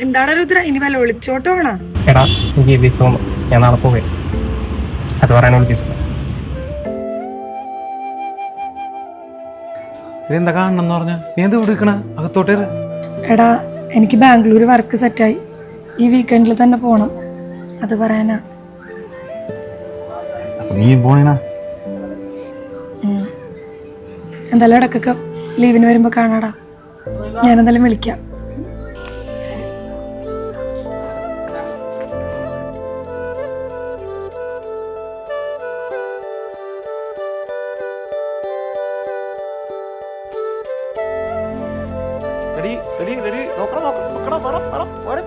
എന്താണ് രുദ്ര ഇനി വല്ല ഒളിച്ചോട്ടോ വേണോ? എടാ എനിക്ക് വിസോന്ന് ഞാൻ നാളെ പോവേ അത് പറയാനുള്ള വിസ. എന്താ കാണണം പറഞ്ഞ നീ എന്ത് വിളിക്കണ അകത്തോട്ടേത്? എടാ എനിക്ക് ബാംഗ്ലൂർ വർക്ക് സെറ്റായി, ഈ വീക്കെൻഡിൽ തന്നെ പോണം, അത് പറയാനാ. നീ പോണേനാ? എന്തായാലും ഇടക്കൊക്കെ ലീവിന് വരുമ്പോ കാണാടാ, ഞാനെന്തായാലും വിളിക്കാം. റെഡി റെഡി റെഡി നോക്കണം നോക്കണം നോക്കണം.